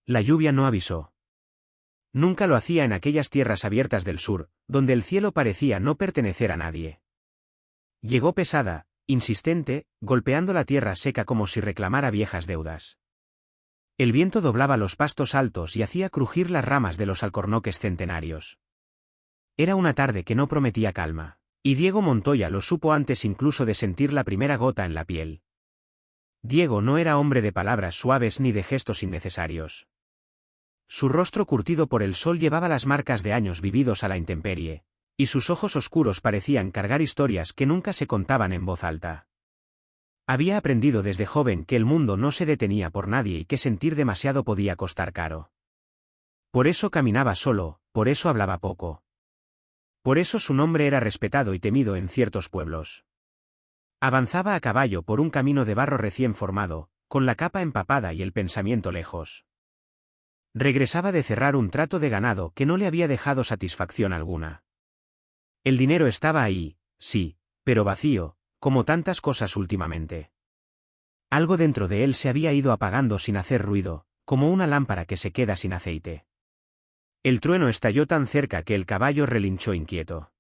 La lluvia no avisó. Nunca lo hacía en aquellas tierras abiertas del sur, donde el cielo parecía no pertenecer a nadie. Llegó pesada, insistente, golpeando la tierra seca como si reclamara viejas deudas. El viento doblaba los pastos altos y hacía crujir las ramas de los alcornoques centenarios. Era una tarde que no prometía calma, y Diego Montoya lo supo antes incluso de sentir la primera gota en la piel. Diego no era hombre de palabras suaves ni de gestos innecesarios. Su rostro curtido por el sol llevaba las marcas de años vividos a la intemperie, y sus ojos oscuros parecían cargar historias que nunca se contaban en voz alta. Había aprendido desde joven que el mundo no se detenía por nadie y que sentir demasiado podía costar caro. Por eso caminaba solo, por eso hablaba poco. Por eso su nombre era respetado y temido en ciertos pueblos. Avanzaba a caballo por un camino de barro recién formado, con la capa empapada y el pensamiento lejos. Regresaba de cerrar un trato de ganado que no le había dejado satisfacción alguna. El dinero estaba ahí, sí, pero vacío, como tantas cosas últimamente. Algo dentro de él se había ido apagando sin hacer ruido, como una lámpara que se queda sin aceite. El trueno estalló tan cerca que el caballo relinchó inquieto.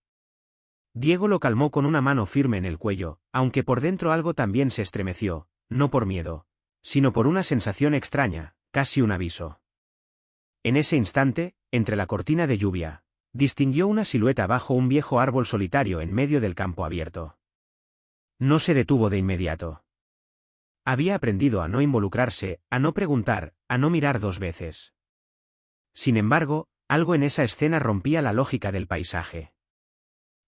Diego lo calmó con una mano firme en el cuello, aunque por dentro algo también se estremeció, no por miedo, sino por una sensación extraña, casi un aviso. En ese instante, entre la cortina de lluvia, distinguió una silueta bajo un viejo árbol solitario en medio del campo abierto. No se detuvo de inmediato. Había aprendido a no involucrarse, a no preguntar, a no mirar dos veces. Sin embargo, algo en esa escena rompía la lógica del paisaje.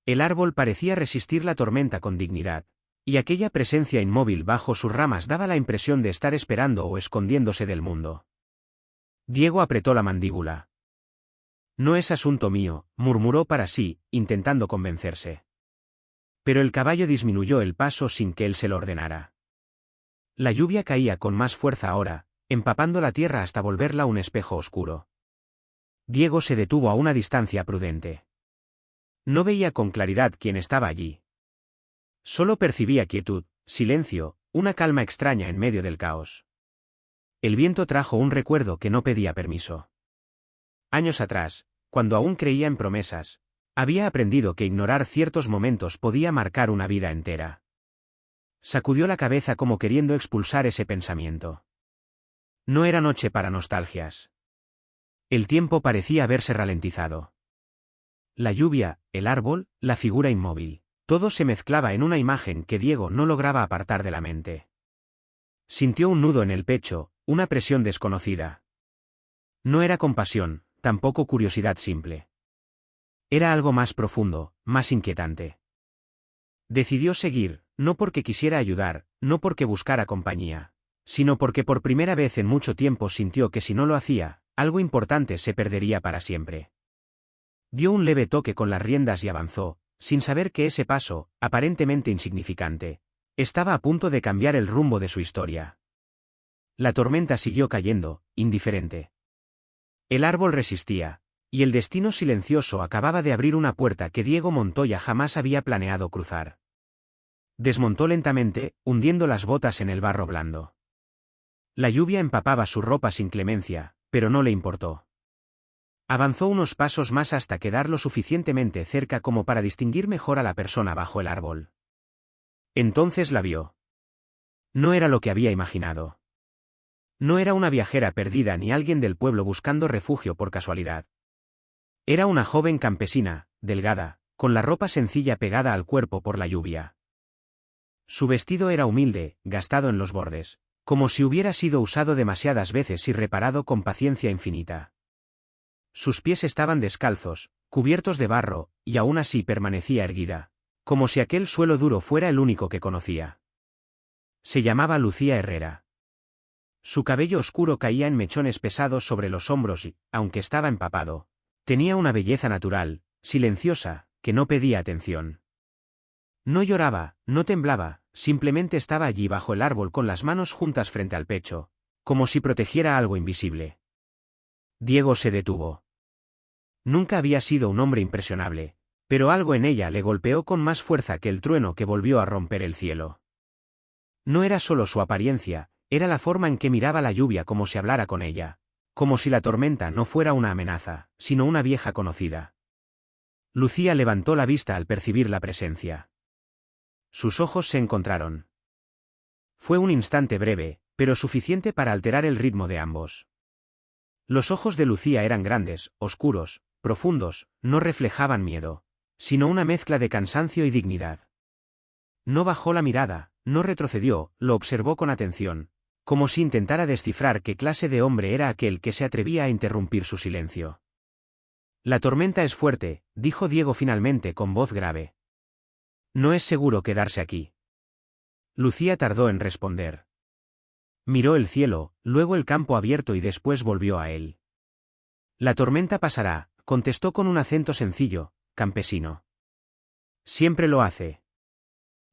El árbol parecía resistir la tormenta con dignidad, y aquella presencia inmóvil bajo sus ramas daba la impresión de estar esperando o escondiéndose del mundo. Diego apretó la mandíbula. No es asunto mío, murmuró para sí, intentando convencerse. Pero el caballo disminuyó el paso sin que él se lo ordenara. La lluvia caía con más fuerza ahora, empapando la tierra hasta volverla un espejo oscuro. Diego se detuvo a una distancia prudente. No veía con claridad quién estaba allí. Solo percibía quietud, silencio, una calma extraña en medio del caos. El viento trajo un recuerdo que no pedía permiso. Años atrás, cuando aún creía en promesas, había aprendido que ignorar ciertos momentos podía marcar una vida entera. Sacudió la cabeza como queriendo expulsar ese pensamiento. No era noche para nostalgias. El tiempo parecía haberse ralentizado. La lluvia, el árbol, la figura inmóvil, todo se mezclaba en una imagen que Diego no lograba apartar de la mente. Sintió un nudo en el pecho, una presión desconocida. No era compasión, tampoco curiosidad simple. Era algo más profundo, más inquietante. Decidió seguir, no porque quisiera ayudar, no porque buscara compañía, sino porque por primera vez en mucho tiempo sintió que si no lo hacía, algo importante se perdería para siempre. Dio un leve toque con las riendas y avanzó, sin saber que ese paso, aparentemente insignificante, estaba a punto de cambiar el rumbo de su historia. La tormenta siguió cayendo, indiferente. El árbol resistía, y el destino silencioso acababa de abrir una puerta que Diego Montoya jamás había planeado cruzar. Desmontó lentamente, hundiendo las botas en el barro blando. La lluvia empapaba su ropa sin clemencia, pero no le importó. Avanzó unos pasos más hasta quedar lo suficientemente cerca como para distinguir mejor a la persona bajo el árbol. Entonces la vio. No era lo que había imaginado. No era una viajera perdida ni alguien del pueblo buscando refugio por casualidad. Era una joven campesina, delgada, con la ropa sencilla pegada al cuerpo por la lluvia. Su vestido era humilde, gastado en los bordes, como si hubiera sido usado demasiadas veces y reparado con paciencia infinita. Sus pies estaban descalzos, cubiertos de barro, y aún así permanecía erguida, como si aquel suelo duro fuera el único que conocía. Se llamaba Lucía Herrera. Su cabello oscuro caía en mechones pesados sobre los hombros y, aunque estaba empapado, tenía una belleza natural, silenciosa, que no pedía atención. No lloraba, no temblaba, simplemente estaba allí bajo el árbol con las manos juntas frente al pecho, como si protegiera algo invisible. Diego se detuvo. Nunca había sido un hombre impresionable, pero algo en ella le golpeó con más fuerza que el trueno que volvió a romper el cielo. No era solo su apariencia, era la forma en que miraba la lluvia como si hablara con ella, como si la tormenta no fuera una amenaza, sino una vieja conocida. Lucía levantó la vista al percibir la presencia. Sus ojos se encontraron. Fue un instante breve, pero suficiente para alterar el ritmo de ambos. Los ojos de Lucía eran grandes, oscuros, profundos, no reflejaban miedo, sino una mezcla de cansancio y dignidad. No bajó la mirada, no retrocedió, lo observó con atención, como si intentara descifrar qué clase de hombre era aquel que se atrevía a interrumpir su silencio. La tormenta es fuerte, dijo Diego finalmente con voz grave. No es seguro quedarse aquí. Lucía tardó en responder. Miró el cielo, luego el campo abierto y después volvió a él. La tormenta pasará, contestó con un acento sencillo, campesino. Siempre lo hace.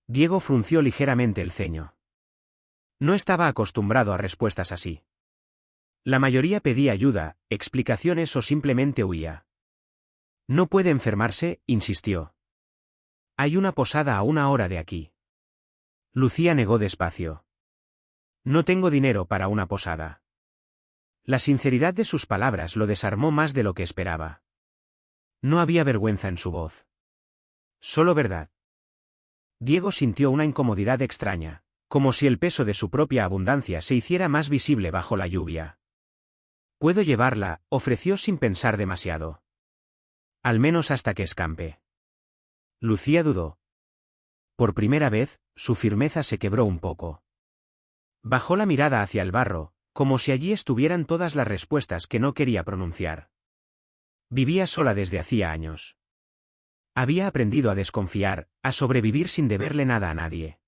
Diego frunció ligeramente el ceño. No estaba acostumbrado a respuestas así. La mayoría pedía ayuda, explicaciones o simplemente huía. No puede enfermarse, insistió. Hay una posada a 1 hora de aquí. Lucía negó despacio. No tengo dinero para una posada. La sinceridad de sus palabras lo desarmó más de lo que esperaba. No había vergüenza en su voz. Solo verdad. Diego sintió una incomodidad extraña, como si el peso de su propia abundancia se hiciera más visible bajo la lluvia. Puedo llevarla, ofreció sin pensar demasiado. Al menos hasta que escampe. Lucía dudó. Por primera vez, su firmeza se quebró un poco. Bajó la mirada hacia el barro, como si allí estuvieran todas las respuestas que no quería pronunciar. Vivía sola desde hacía años. Había aprendido a desconfiar, a sobrevivir sin deberle nada a nadie.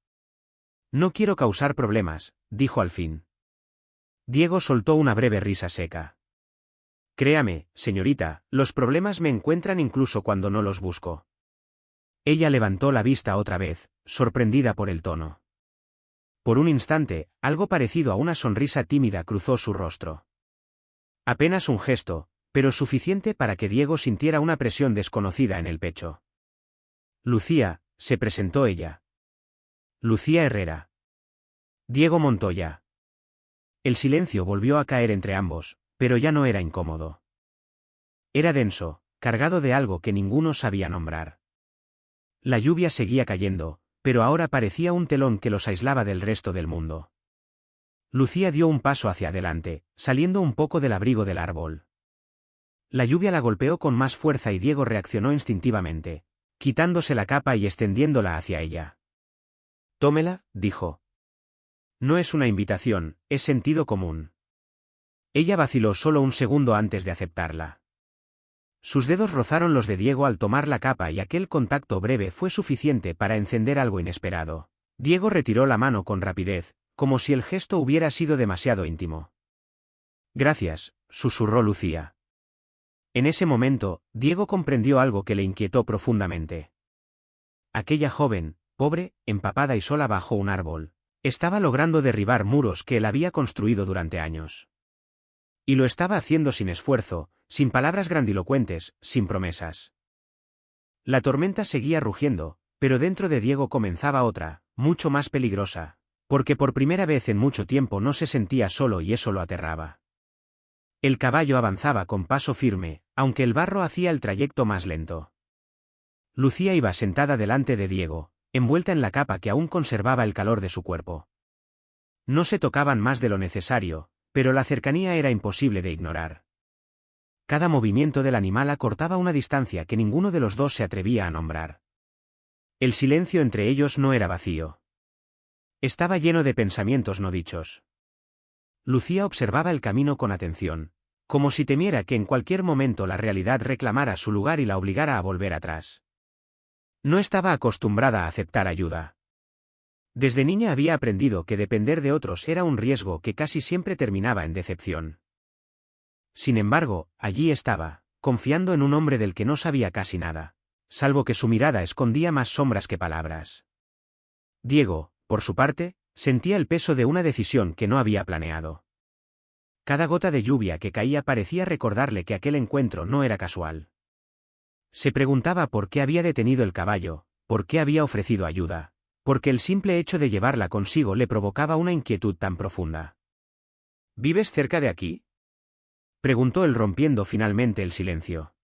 No quiero causar problemas, dijo al fin. Diego soltó una breve risa seca. Créame, señorita, los problemas me encuentran incluso cuando no los busco. Ella levantó la vista otra vez, sorprendida por el tono. Por un instante, algo parecido a una sonrisa tímida cruzó su rostro. Apenas un gesto, pero suficiente para que Diego sintiera una presión desconocida en el pecho. Lucía, se presentó ella. Lucía Herrera. Diego Montoya. El silencio volvió a caer entre ambos, pero ya no era incómodo. Era denso, cargado de algo que ninguno sabía nombrar. La lluvia seguía cayendo, pero ahora parecía un telón que los aislaba del resto del mundo. Lucía dio un paso hacia adelante, saliendo un poco del abrigo del árbol. La lluvia la golpeó con más fuerza y Diego reaccionó instintivamente, quitándose la capa y extendiéndola hacia ella. Tómela, dijo. No es una invitación, es sentido común. Ella vaciló solo un segundo antes de aceptarla. Sus dedos rozaron los de Diego al tomar la capa y aquel contacto breve fue suficiente para encender algo inesperado. Diego retiró la mano con rapidez, como si el gesto hubiera sido demasiado íntimo. Gracias, susurró Lucía. En ese momento, Diego comprendió algo que le inquietó profundamente. Aquella joven, pobre, empapada y sola bajo un árbol, estaba logrando derribar muros que él había construido durante años. Y lo estaba haciendo sin esfuerzo, sin palabras grandilocuentes, sin promesas. La tormenta seguía rugiendo, pero dentro de Diego comenzaba otra, mucho más peligrosa, porque por primera vez en mucho tiempo no se sentía solo y eso lo aterraba. El caballo avanzaba con paso firme, aunque el barro hacía el trayecto más lento. Lucía iba sentada delante de Diego, envuelta en la capa que aún conservaba el calor de su cuerpo. No se tocaban más de lo necesario, pero la cercanía era imposible de ignorar. Cada movimiento del animal acortaba una distancia que ninguno de los dos se atrevía a nombrar. El silencio entre ellos no era vacío. Estaba lleno de pensamientos no dichos. Lucía observaba el camino con atención, como si temiera que en cualquier momento la realidad reclamara su lugar y la obligara a volver atrás. No estaba acostumbrada a aceptar ayuda. Desde niña había aprendido que depender de otros era un riesgo que casi siempre terminaba en decepción. Sin embargo, allí estaba, confiando en un hombre del que no sabía casi nada, salvo que su mirada escondía más sombras que palabras. Diego, por su parte, sentía el peso de una decisión que no había planeado. Cada gota de lluvia que caía parecía recordarle que aquel encuentro no era casual. Se preguntaba por qué había detenido el caballo, por qué había ofrecido ayuda, porque el simple hecho de llevarla consigo le provocaba una inquietud tan profunda. ¿Vives cerca de aquí? preguntó él rompiendo finalmente el silencio.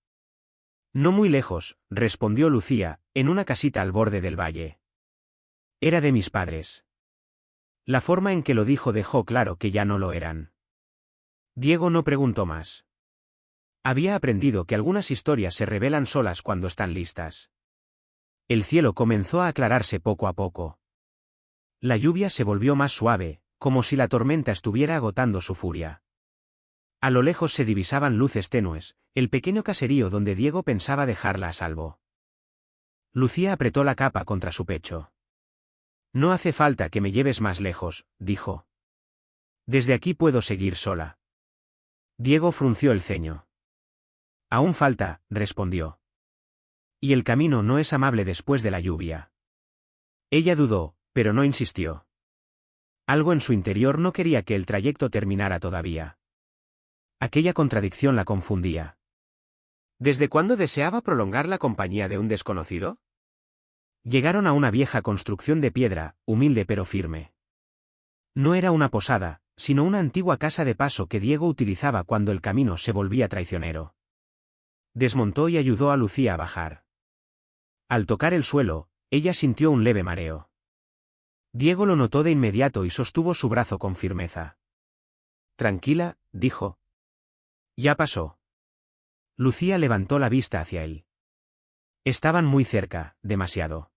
No muy lejos, respondió Lucía, en una casita al borde del valle. Era de mis padres. La forma en que lo dijo dejó claro que ya no lo eran. Diego no preguntó más. Había aprendido que algunas historias se revelan solas cuando están listas. El cielo comenzó a aclararse poco a poco. La lluvia se volvió más suave, como si la tormenta estuviera agotando su furia. A lo lejos se divisaban luces tenues, el pequeño caserío donde Diego pensaba dejarla a salvo. Lucía apretó la capa contra su pecho. No hace falta que me lleves más lejos, dijo. Desde aquí puedo seguir sola. Diego frunció el ceño. Aún falta, respondió. Y el camino no es amable después de la lluvia. Ella dudó, pero no insistió. Algo en su interior no quería que el trayecto terminara todavía. Aquella contradicción la confundía. ¿Desde cuándo deseaba prolongar la compañía de un desconocido? Llegaron a una vieja construcción de piedra, humilde pero firme. No era una posada, sino una antigua casa de paso que Diego utilizaba cuando el camino se volvía traicionero. Desmontó y ayudó a Lucía a bajar. Al tocar el suelo, ella sintió un leve mareo. Diego lo notó de inmediato y sostuvo su brazo con firmeza. Tranquila, dijo. Ya pasó. Lucía levantó la vista hacia él. Estaban muy cerca, demasiado.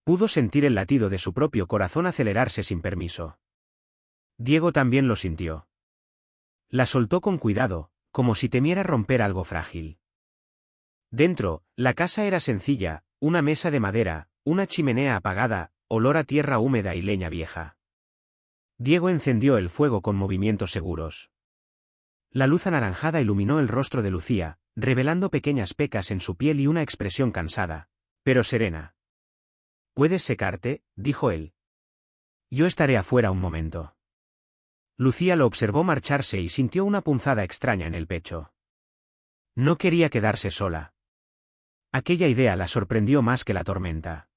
Pudo sentir el latido de su propio corazón acelerarse sin permiso. Diego también lo sintió. La soltó con cuidado, como si temiera romper algo frágil. Dentro, la casa era sencilla, una mesa de madera, una chimenea apagada, olor a tierra húmeda y leña vieja. Diego encendió el fuego con movimientos seguros. La luz anaranjada iluminó el rostro de Lucía, revelando pequeñas pecas en su piel y una expresión cansada, pero serena. «¿Puedes secarte?», dijo él. «Yo estaré afuera un momento». Lucía lo observó marcharse y sintió una punzada extraña en el pecho. No quería quedarse sola. Aquella idea la sorprendió más que la tormenta.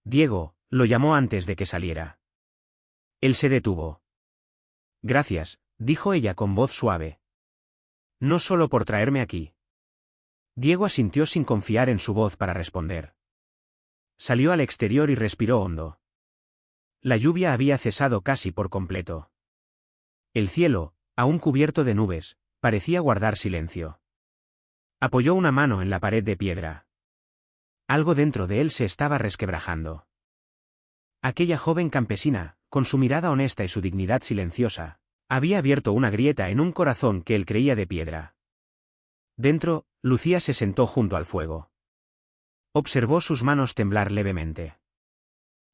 Diego, lo llamó antes de que saliera. Él se detuvo. «Gracias», dijo ella con voz suave. «No solo por traerme aquí». Diego asintió sin confiar en su voz para responder. Salió al exterior y respiró hondo. La lluvia había cesado casi por completo. El cielo, aún cubierto de nubes, parecía guardar silencio. Apoyó una mano en la pared de piedra. Algo dentro de él se estaba resquebrajando. Aquella joven campesina, con su mirada honesta y su dignidad silenciosa, había abierto una grieta en un corazón que él creía de piedra. Dentro, Lucía se sentó junto al fuego. Observó sus manos temblar levemente.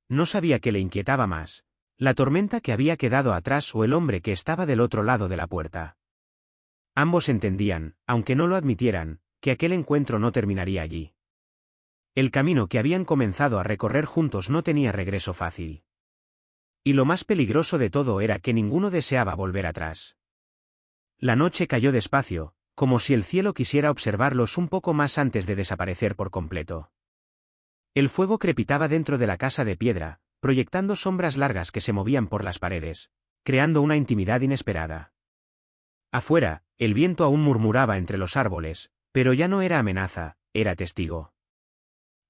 No sabía qué le inquietaba más, la tormenta que había quedado atrás o el hombre que estaba del otro lado de la puerta. Ambos entendían, aunque no lo admitieran, que aquel encuentro no terminaría allí. El camino que habían comenzado a recorrer juntos no tenía regreso fácil. Y lo más peligroso de todo era que ninguno deseaba volver atrás. La noche cayó despacio, como si el cielo quisiera observarlos un poco más antes de desaparecer por completo. El fuego crepitaba dentro de la casa de piedra, proyectando sombras largas que se movían por las paredes, creando una intimidad inesperada. Afuera, el viento aún murmuraba entre los árboles, pero ya no era amenaza, era testigo.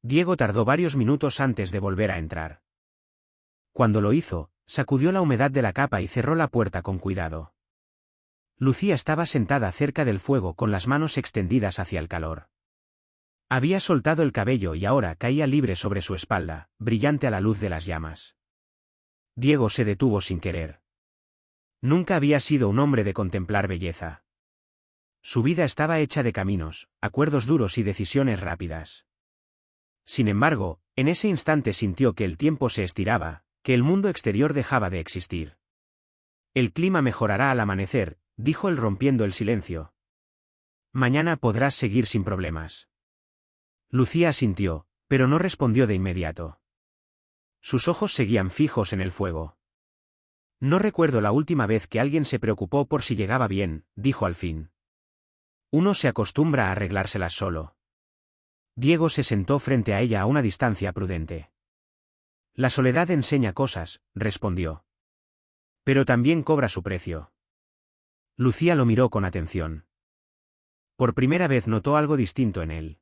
Diego tardó varios minutos antes de volver a entrar. Cuando lo hizo, sacudió la humedad de la capa y cerró la puerta con cuidado. Lucía estaba sentada cerca del fuego con las manos extendidas hacia el calor. Había soltado el cabello y ahora caía libre sobre su espalda, brillante a la luz de las llamas. Diego se detuvo sin querer. Nunca había sido un hombre de contemplar belleza. Su vida estaba hecha de caminos, acuerdos duros y decisiones rápidas. Sin embargo, en ese instante sintió que el tiempo se estiraba, que el mundo exterior dejaba de existir. «El clima mejorará al amanecer», dijo él rompiendo el silencio. «Mañana podrás seguir sin problemas». Lucía asintió, pero no respondió de inmediato. Sus ojos seguían fijos en el fuego. «No recuerdo la última vez que alguien se preocupó por si llegaba bien», dijo al fin. «Uno se acostumbra a arreglárselas solo». Diego se sentó frente a ella a una distancia prudente. «La soledad enseña cosas», respondió. «Pero también cobra su precio». Lucía lo miró con atención. Por primera vez notó algo distinto en él.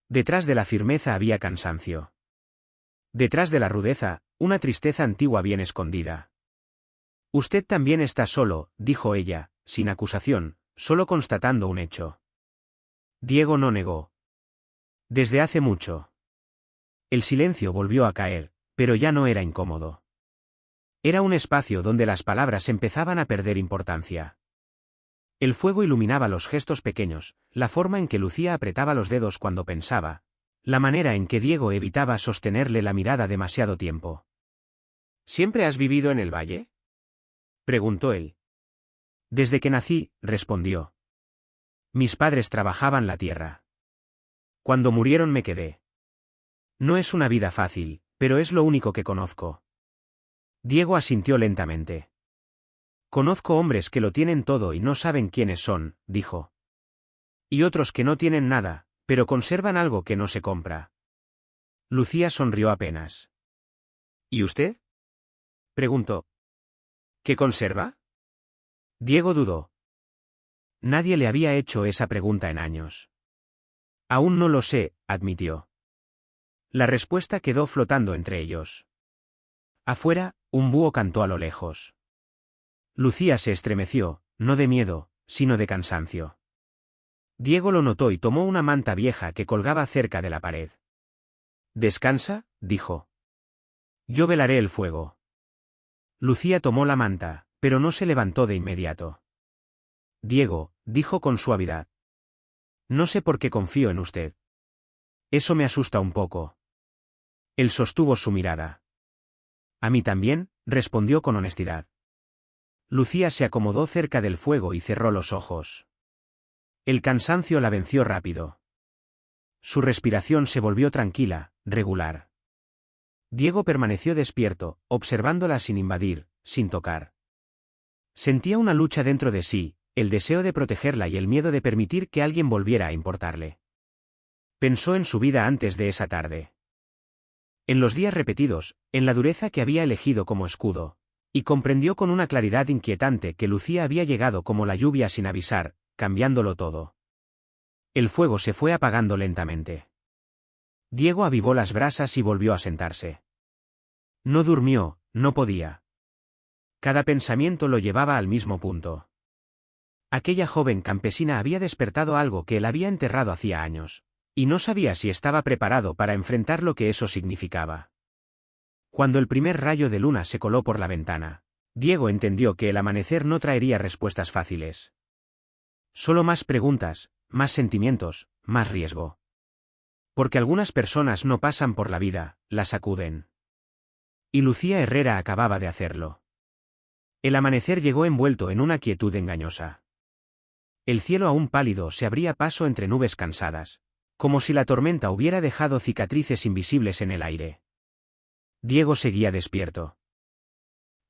Detrás de la firmeza había cansancio. Detrás de la rudeza, una tristeza antigua bien escondida. Usted también está solo, dijo ella, sin acusación, solo constatando un hecho. Diego no negó. Desde hace mucho. El silencio volvió a caer, pero ya no era incómodo. Era un espacio donde las palabras empezaban a perder importancia. El fuego iluminaba los gestos pequeños, la forma en que Lucía apretaba los dedos cuando pensaba, la manera en que Diego evitaba sostenerle la mirada demasiado tiempo. ¿Siempre has vivido en el valle?, preguntó él. Desde que nací, respondió. Mis padres trabajaban la tierra. Cuando murieron me quedé. No es una vida fácil, pero es lo único que conozco. Diego asintió lentamente. Conozco hombres que lo tienen todo y no saben quiénes son, dijo. Y otros que no tienen nada, pero conservan algo que no se compra. Lucía sonrió apenas. ¿Y usted?, preguntó. ¿Qué conserva? Diego dudó. Nadie le había hecho esa pregunta en años. Aún no lo sé, admitió. La respuesta quedó flotando entre ellos. Afuera, un búho cantó a lo lejos. Lucía se estremeció, no de miedo, sino de cansancio. Diego lo notó y tomó una manta vieja que colgaba cerca de la pared. «¿Descansa?», dijo. «Yo velaré el fuego». Lucía tomó la manta, pero no se levantó de inmediato. «Diego», dijo con suavidad. «No sé por qué confío en usted. Eso me asusta un poco». Él sostuvo su mirada. «A mí también», respondió con honestidad. Lucía se acomodó cerca del fuego y cerró los ojos. El cansancio la venció rápido. Su respiración se volvió tranquila, regular. Diego permaneció despierto, observándola sin invadir, sin tocar. Sentía una lucha dentro de sí, el deseo de protegerla y el miedo de permitir que alguien volviera a importarle. Pensó en su vida antes de esa tarde. En los días repetidos, en la dureza que había elegido como escudo, y comprendió con una claridad inquietante que Lucía había llegado como la lluvia sin avisar, cambiándolo todo. El fuego se fue apagando lentamente. Diego avivó las brasas y volvió a sentarse. No durmió, no podía. Cada pensamiento lo llevaba al mismo punto. Aquella joven campesina había despertado algo que él había enterrado hacía años, y no sabía si estaba preparado para enfrentar lo que eso significaba. Cuando el primer rayo de luna se coló por la ventana, Diego entendió que el amanecer no traería respuestas fáciles. Solo más preguntas, más sentimientos, más riesgo. Porque algunas personas no pasan por la vida, la sacuden. Y Lucía Herrera acababa de hacerlo. El amanecer llegó envuelto en una quietud engañosa. El cielo aún pálido se abría paso entre nubes cansadas, como si la tormenta hubiera dejado cicatrices invisibles en el aire. Diego seguía despierto.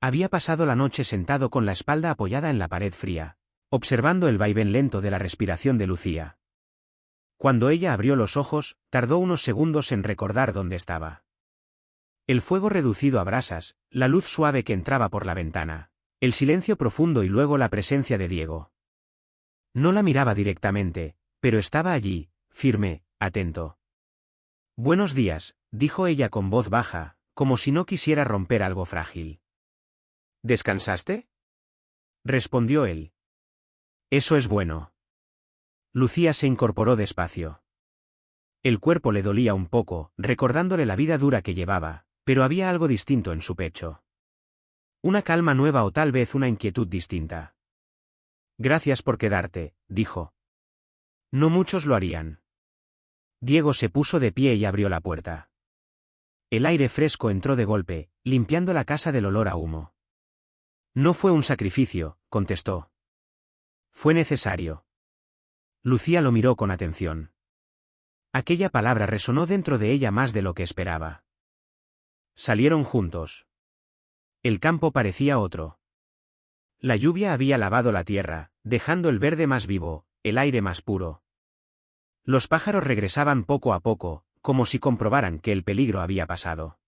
Había pasado la noche sentado con la espalda apoyada en la pared fría, observando el vaivén lento de la respiración de Lucía. Cuando ella abrió los ojos, tardó unos segundos en recordar dónde estaba. El fuego reducido a brasas, la luz suave que entraba por la ventana, el silencio profundo y luego la presencia de Diego. No la miraba directamente, pero estaba allí, firme, atento. «Buenos días», dijo ella con voz baja, como si no quisiera romper algo frágil. «¿Descansaste?», respondió él. «Eso es bueno». Lucía se incorporó despacio. El cuerpo le dolía un poco, recordándole la vida dura que llevaba, pero había algo distinto en su pecho. Una calma nueva o tal vez una inquietud distinta. «Gracias por quedarte», dijo. «No muchos lo harían». Diego se puso de pie y abrió la puerta. El aire fresco entró de golpe, limpiando la casa del olor a humo. «No fue un sacrificio», contestó. «Fue necesario». Lucía lo miró con atención. Aquella palabra resonó dentro de ella más de lo que esperaba. Salieron juntos. El campo parecía otro. La lluvia había lavado la tierra, dejando el verde más vivo, el aire más puro. Los pájaros regresaban poco a poco, como si comprobaran que el peligro había pasado.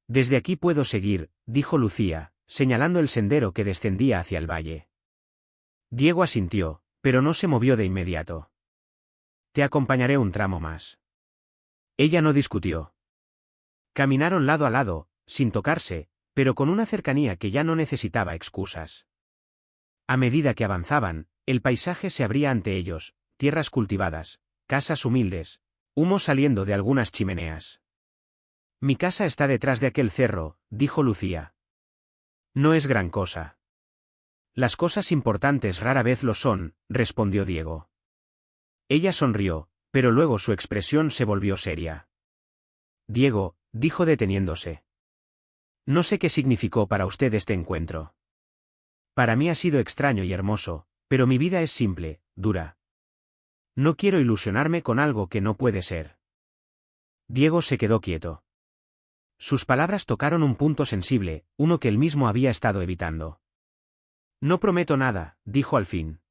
«Desde aquí puedo seguir», dijo Lucía, señalando el sendero que descendía hacia el valle. Diego asintió, pero no se movió de inmediato. Te acompañaré un tramo más. Ella no discutió. Caminaron lado a lado, sin tocarse, pero con una cercanía que ya no necesitaba excusas. A medida que avanzaban, el paisaje se abría ante ellos, tierras cultivadas, casas humildes, humo saliendo de algunas chimeneas. Mi casa está detrás de aquel cerro, dijo Lucía. No es gran cosa. Las cosas importantes rara vez lo son, respondió Diego. Ella sonrió, pero luego su expresión se volvió seria. Diego, dijo deteniéndose. No sé qué significó para usted este encuentro. Para mí ha sido extraño y hermoso, pero mi vida es simple, dura. No quiero ilusionarme con algo que no puede ser. Diego se quedó quieto. Sus palabras tocaron un punto sensible, uno que él mismo había estado evitando. No prometo nada, dijo al fin.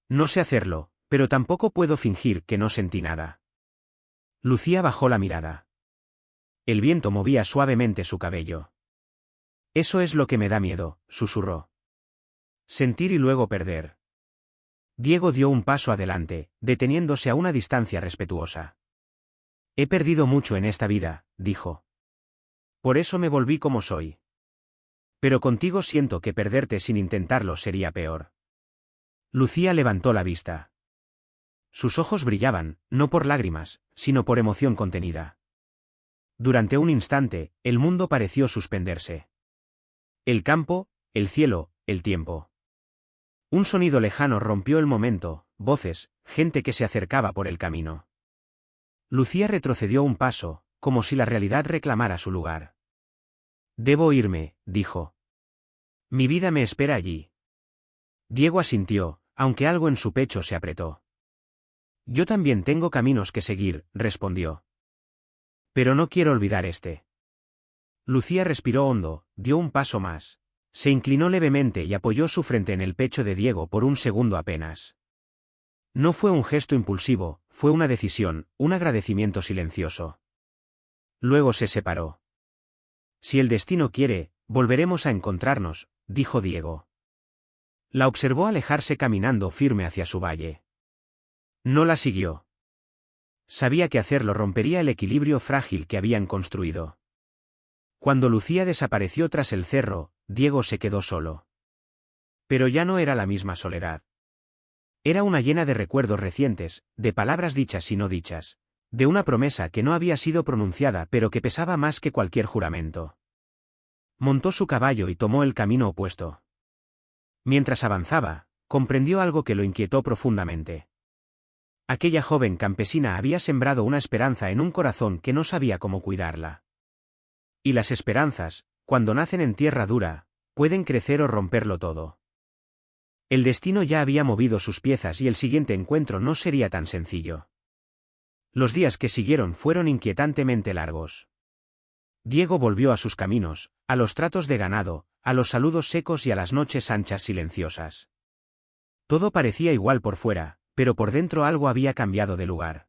No sé hacerlo, pero tampoco puedo fingir que no sentí nada. Lucía bajó la mirada. El viento movía suavemente su cabello. Eso es lo que me da miedo, susurró. Sentir y luego perder. Diego dio un paso adelante, deteniéndose a una distancia respetuosa. He perdido mucho en esta vida, dijo. Por eso me volví como soy. Pero contigo siento que perderte sin intentarlo sería peor. Lucía levantó la vista. Sus ojos brillaban, no por lágrimas, sino por emoción contenida. Durante un instante, el mundo pareció suspenderse. El campo, el cielo, el tiempo. Un sonido lejano rompió el momento, voces, gente que se acercaba por el camino. Lucía retrocedió un paso, como si la realidad reclamara su lugar. Debo irme, dijo. Mi vida me espera allí. Diego asintió, aunque algo en su pecho se apretó. Yo también tengo caminos que seguir, respondió. Pero no quiero olvidar este. Lucía respiró hondo, dio un paso más. Se inclinó levemente y apoyó su frente en el pecho de Diego por un segundo apenas. No fue un gesto impulsivo, fue una decisión, un agradecimiento silencioso. Luego se separó. Si el destino quiere, volveremos a encontrarnos, dijo Diego. La observó alejarse caminando firme hacia su valle. No la siguió. Sabía que hacerlo rompería el equilibrio frágil que habían construido. Cuando Lucía desapareció tras el cerro, Diego se quedó solo. Pero ya no era la misma soledad. Era una llena de recuerdos recientes, de palabras dichas y no dichas, de una promesa que no había sido pronunciada pero que pesaba más que cualquier juramento. Montó su caballo y tomó el camino opuesto. Mientras avanzaba, comprendió algo que lo inquietó profundamente. Aquella joven campesina había sembrado una esperanza en un corazón que no sabía cómo cuidarla. Y las esperanzas, cuando nacen en tierra dura, pueden crecer o romperlo todo. El destino ya había movido sus piezas y el siguiente encuentro no sería tan sencillo. Los días que siguieron fueron inquietantemente largos. Diego volvió a sus caminos, a los tratos de ganado, a los saludos secos y a las noches anchas silenciosas. Todo parecía igual por fuera, pero por dentro algo había cambiado de lugar.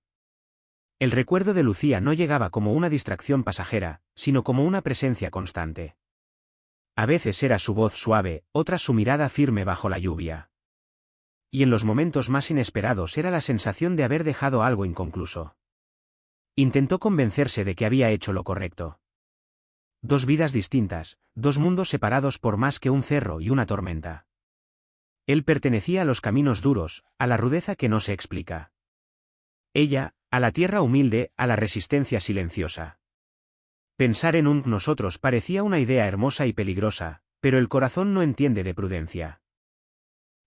El recuerdo de Lucía no llegaba como una distracción pasajera, sino como una presencia constante. A veces era su voz suave, otras su mirada firme bajo la lluvia. Y en los momentos más inesperados era la sensación de haber dejado algo inconcluso. Intentó convencerse de que había hecho lo correcto. Dos vidas distintas, dos mundos separados por más que un cerro y una tormenta. Él pertenecía a los caminos duros, a la rudeza que no se explica. Ella, a la tierra humilde, a la resistencia silenciosa. Pensar en un nosotros parecía una idea hermosa y peligrosa, pero el corazón no entiende de prudencia.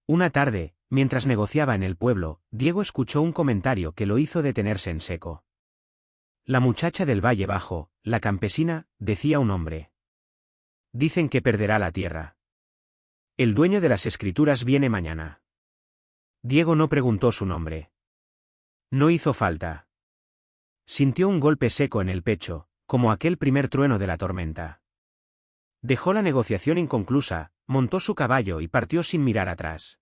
Una tarde, mientras negociaba en el pueblo, Diego escuchó un comentario que lo hizo detenerse en seco. La muchacha del Valle Bajo, la campesina, decía un hombre. Dicen que perderá la tierra. El dueño de las escrituras viene mañana. Diego no preguntó su nombre. No hizo falta. Sintió un golpe seco en el pecho, como aquel primer trueno de la tormenta. Dejó la negociación inconclusa, montó su caballo y partió sin mirar atrás.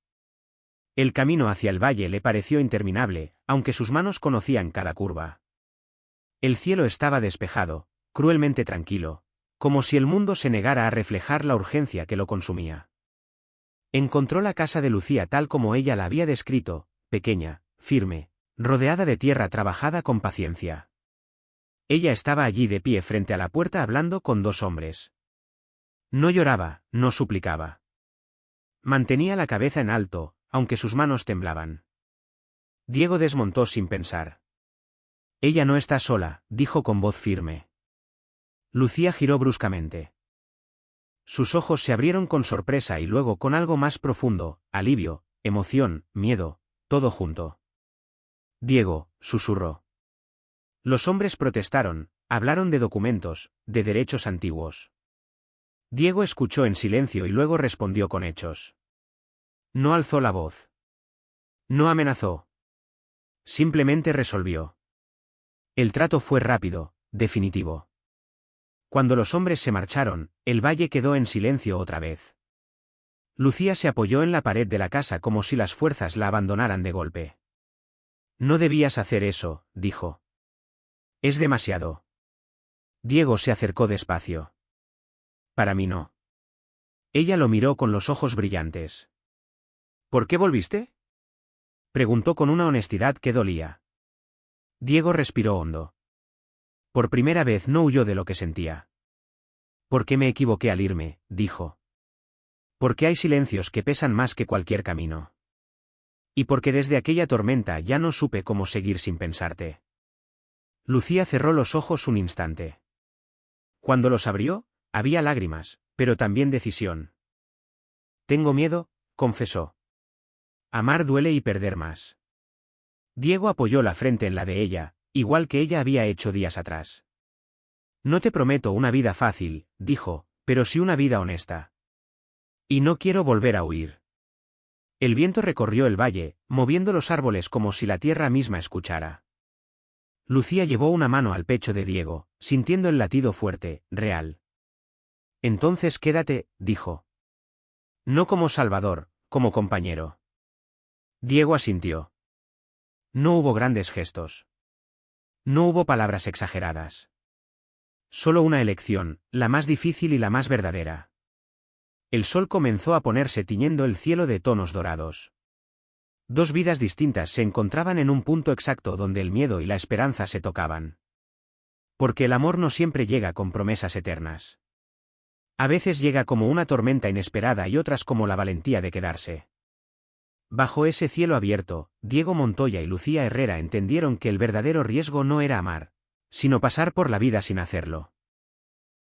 El camino hacia el valle le pareció interminable, aunque sus manos conocían cada curva. El cielo estaba despejado, cruelmente tranquilo, como si el mundo se negara a reflejar la urgencia que lo consumía. Encontró la casa de Lucía tal como ella la había descrito, pequeña, firme, rodeada de tierra trabajada con paciencia. Ella estaba allí de pie frente a la puerta hablando con dos hombres. No lloraba, no suplicaba. Mantenía la cabeza en alto, aunque sus manos temblaban. Diego desmontó sin pensar. Ella no está sola, dijo con voz firme. Lucía giró bruscamente. Sus ojos se abrieron con sorpresa y luego con algo más profundo, alivio, emoción, miedo, todo junto. Diego, susurró. Los hombres protestaron, hablaron de documentos, de derechos antiguos. Diego escuchó en silencio y luego respondió con hechos. No alzó la voz. No amenazó. Simplemente resolvió. El trato fue rápido, definitivo. Cuando los hombres se marcharon, el valle quedó en silencio otra vez. Lucía se apoyó en la pared de la casa como si las fuerzas la abandonaran de golpe. No debías hacer eso, dijo. Es demasiado. Diego se acercó despacio. Para mí no. Ella lo miró con los ojos brillantes. ¿Por qué volviste? Preguntó con una honestidad que dolía. Diego respiró hondo. Por primera vez no huyó de lo que sentía. ¿Por qué me equivoqué al irme?, dijo. Porque hay silencios que pesan más que cualquier camino. Y porque desde aquella tormenta ya no supe cómo seguir sin pensarte. Lucía cerró los ojos un instante. Cuando los abrió, había lágrimas, pero también decisión. Tengo miedo, confesó. Amar duele y perder más. Diego apoyó la frente en la de ella, igual que ella había hecho días atrás. No te prometo una vida fácil, dijo, pero sí una vida honesta. Y no quiero volver a huir. El viento recorrió el valle, moviendo los árboles como si la tierra misma escuchara. Lucía llevó una mano al pecho de Diego, sintiendo el latido fuerte, real. Entonces quédate, dijo. No como salvador, como compañero. Diego asintió. No hubo grandes gestos. No hubo palabras exageradas. Solo una elección, la más difícil y la más verdadera. El sol comenzó a ponerse tiñendo el cielo de tonos dorados. Dos vidas distintas se encontraban en un punto exacto donde el miedo y la esperanza se tocaban. Porque el amor no siempre llega con promesas eternas. A veces llega como una tormenta inesperada y otras como la valentía de quedarse. Bajo ese cielo abierto, Diego Montoya y Lucía Herrera entendieron que el verdadero riesgo no era amar, sino pasar por la vida sin hacerlo.